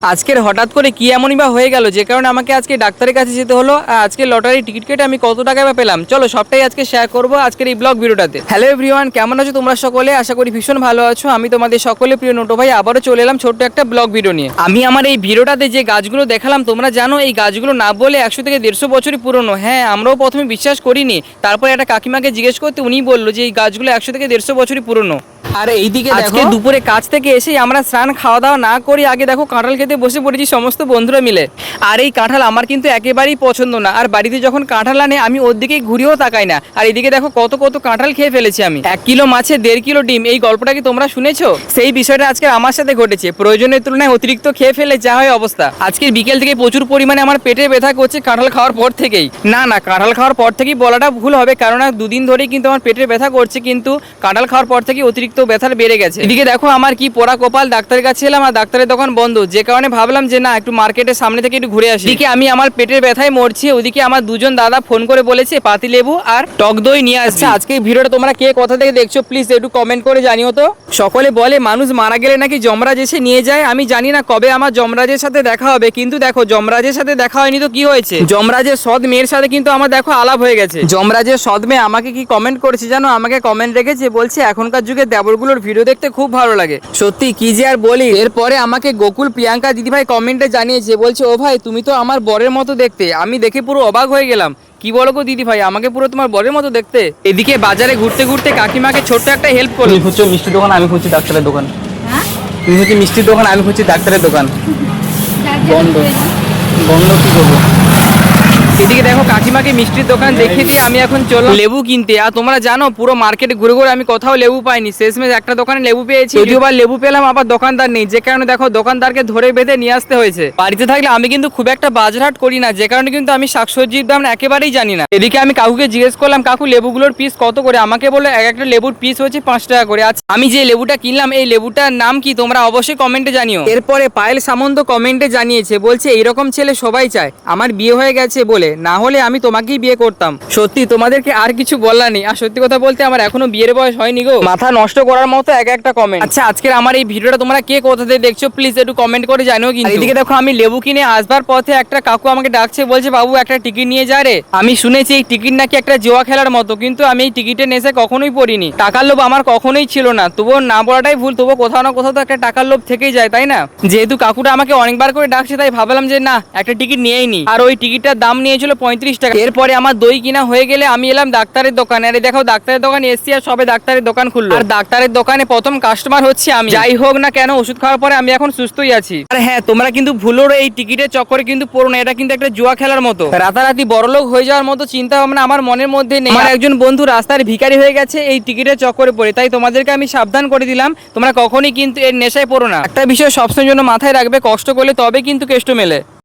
আজকের হঠাৎ করে কি এমনই বা হয়ে গেল যে কারণে আমাকে আজকে ডাক্তারের কাছে যেতে হলো। আর আজকে লটারি টিকিট কেটে আমি কত টাকা বা পেলাম, চলো সবটাই আজকে শেয়ার করবো আজকের এই ব্লগ ভিডিওটাতে। হ্যালো এভরিওয়ান, কেমন আছো তোমরা সকলে? আশা করি ভীষণ ভালো আছো। আমি তোমাদের সকলে প্রিয় নোটো ভাই আবারও চলে এলাম ছোট্ট একটা ব্লগ ভিডিও নিয়ে। আমি আমার এই ভিডিওটাতে যে গাছগুলো দেখালাম, তোমরা জানো এই গাছগুলো না বলে 100 থেকে 150 বছরই পুরনো। হ্যাঁ, আমরাও প্রথমে বিশ্বাস করিনি, তারপরে একটা কাকিমাকে জিজ্ঞেস করতে উনি বললো যে এই গাছগুলো 100 থেকে 150 বছরই পুরনো। আর এইদিকে আজকে দুপুরে কাজ থেকে এসেই আমরা স্নান খাওয়া দাওয়া না করে আগে দেখো কাঁঠাল খেতে বসে পড়েছি সমস্ত বন্ধুরা মিলে। আর এই কাঁঠাল আমার কিন্তু একেবারেই পছন্দ না, আর বাড়িতে যখন কাঁঠাল আনে আমি ওর দিকে ঘুরেও তাকাই না। আর এদিকে দেখো কত কত কাঁঠাল খেয়ে ফেলেছি আমি। 1 কিলো মাছে 1.5 কিলো ডিম, এই গল্পটা কি তোমরা শুনেছো? সেই বিষয়টা আজকে আমার সাথে ঘটেছে। প্রয়োজনের তুলনায় অতিরিক্ত খেয়ে ফেলে যা হয় অবস্থা। আজকে বিকেল থেকে প্রচুর পরিমাণে আমার পেটে ব্যথা করছে কাঁঠাল খাওয়ার পর থেকেই। না কাঁঠাল খাওয়ার পর থেকেই বলাটা ভুল হবে, কারণ 2 দিন ধরেই কিন্তু আমার পেটে ব্যথা করছে, কিন্তু কাঁঠাল খাওয়ার পর থেকে অতিরিক্ত ব্যথার বেড়ে গেছে। এদিকে দেখো আমার কি পোড়া কপাল, ডাক্তারের কাছে এলাম আর ডাক্তারের দোকান বন্ধ, যে কারণে ভাবলাম যে না একটু মার্কেটের সামনে থেকে একটু ঘুরে আসি। এদিকে আমি আমার পেটের ব্যথায় মরছি, ওদিকে আমার দুজন দাদা ফোন করে বলেছে পাতিলেবু আর টক দই নিয়ে আসছে। আজকে ভিডিওটা তোমরা কে কোথা থেকে দেখছো প্লিজ একটু কমেন্ট করে জানিও তো। সকলে বলে মানুষ মারা গেলে নাকি যমরাজ এসে নিয়ে যায়। আমি জানি না কবে আমার যমরাজের সাথে দেখা হবে, কিন্তু দেখো যমরাজের সাথে দেখা হয়নি তো কি হয়েছে, যমরাজের সৎ মেয়ের সাথে কিন্তু আমার দেখো আলাপ হয়ে গেছে। যমরাজের সৎ মেয়ে আমাকে কি কমেন্ট করেছে জানো? আমাকে কমেন্ট রেখেছে, বলছে এখনকার যুগে দেবরগুলোর ভিডিও দেখতে খুব ভালো লাগে। সত্যি কি যে আর বলি। এরপরে আমাকে গোকুল প্রিয়াঙ্কা দিদিভাই কমেন্টে জানিয়েছে, বলছে ও ভাই তুমি তো আমার বরের মতো দেখতে। আমি দেখে পুরো অবাক হয়ে গেলাম। কি বলো গো দিদি ভাই, আমাকে পুরো তোমার বরের মতো দেখতে। এদিকে বাজারে ঘুরতে ঘুরতে কাকিমাকে ছোট্ট একটা হেল্প করো। তুমি খুঁজছো মিষ্টির দোকান, আমি খুঁজছি ডাক্তারের দোকান। তুমি হচ্ছে মিষ্টির দোকান, আমি খুঁজছি ডাক্তারের দোকান। বন্ধ বন্ধ, কি করবো? এদিকে দেখো কাকিমাকে মিষ্টির দোকান দেখিয়ে দিয়ে আমি এখন চললাম লেবু কিনতে। আর তোমরা জানো পুরো মার্কেটে ঘুরে ঘুরে আমি কোথাও লেবু পাইনি, শেষমেশ একটা দোকানে লেবু পেয়েছি। যদিওবার লেবু পেলাম, আবার দোকানদার নেই, যে কারণে দেখো দোকানদারকে ধরে বেঁধে নিয়ে আসতে হয়েছে। বাড়িতে থাকলে আমি কিন্তু খুব একটা বাজারহাট করি না, যে কারণে কিন্তু আমি শাকসবজির দাম একেবারেই জানি না। এদিকে আমি কাকুকে জিজ্ঞেস করলাম কাকু লেবুগুলোর পিস কত করে, আমাকে বললো এক একটা লেবুর পিস হচ্ছে 5 টাকা করে। আচ্ছা আমি যে লেবুটা কিনলাম এই লেবুটার নাম কি তোমরা অবশ্যই কমেন্টে জানিও। এরপরে পায়েল সামন্ত কমেন্টে জানিয়েছে, বলছে এইরকম ছেলে সবাই চায়, আমার বিয়ে হয়ে গেছে বলে, না হলে আমি তোমাকেই বিয়ে করতাম। সত্যি তোমাদেরকে আর কিছু বলার নেই। আর সত্যি কথা বলতে আমার এখনো বিয়ের বয়স হয়নি গো। মাথা নষ্ট করার মতো এক একটা কমেন্ট। আচ্ছা আজকের আমার এই ভিডিওটা তোমরা কে কোথা থেকে দেখছো প্লিজ একটু কমেন্ট করে জানিও। কিন্তু এদিকে দেখো আমি লেবু কিনে আসবার পথে একটা কাকু আমাকে ডাকছে, বলছে বাবু একটা টিকিট নিয়ে যা রে। আমি শুনেছি এই টিকিট নাকি একটা জুয়া খেলার মতো, কিন্তু আমি এই টিকিটের নেশে কখনোই পড়িনি। টাকার লোভ আমার কখনোই ছিল না, তবুও না বলাটাই ভুল। তবুও কোথাও না কোথাও তো একটা টাকার লোভ থেকেই যায়, তাই না? যেহেতু কাকুটা আমাকে অনেকবার করে ডাকছে, তাই ভাবলাম যে না একটা টিকিট নিয়েই নি। আর ওই টিকিটটার দাম নিয়েছিল 35 টাকা। এরপরে আমার দই কিনা হয়ে গেলে আমি এলাম ডাক্তারের দোকানে। আরে দেখো ডাক্তারের দোকানে এসছি আর সবে ডাক্তারের দোকান খুললো, আর ডাক্তারের দোকানে প্রথম কাস্টমার হচ্ছে আমি। যাই হোক না কেন ওষুধ খাওয়ার পরে আমি এখন সুস্থই আছি। আর হ্যাঁ তোমরা কিন্তু ভুলো এই টিকিটের চক্করে কিন্তু পড়ো না, এটা কিন্তু একটা জুয়া খেলার মতো। রাতারাতি বড়লোক হয়ে যাওয়ার মতো চিন্তা ভাবনা আমার মনের মধ্যে নেই। আমার একজন বন্ধু রাস্তার ভিখারি হয়ে গেছে এই টিকিটের চক্করে পড়ে, তাই তোমাদেরকে আমি সাবধান করে দিলাম, তোমরা কখনই কিন্তু এর নেশায় পড়ো না। একটা বিষয় সবসময়ের জন্য মাথায় রাখবে, কষ্ট করলে তবে কিন্তু কেষ্ট মেলে।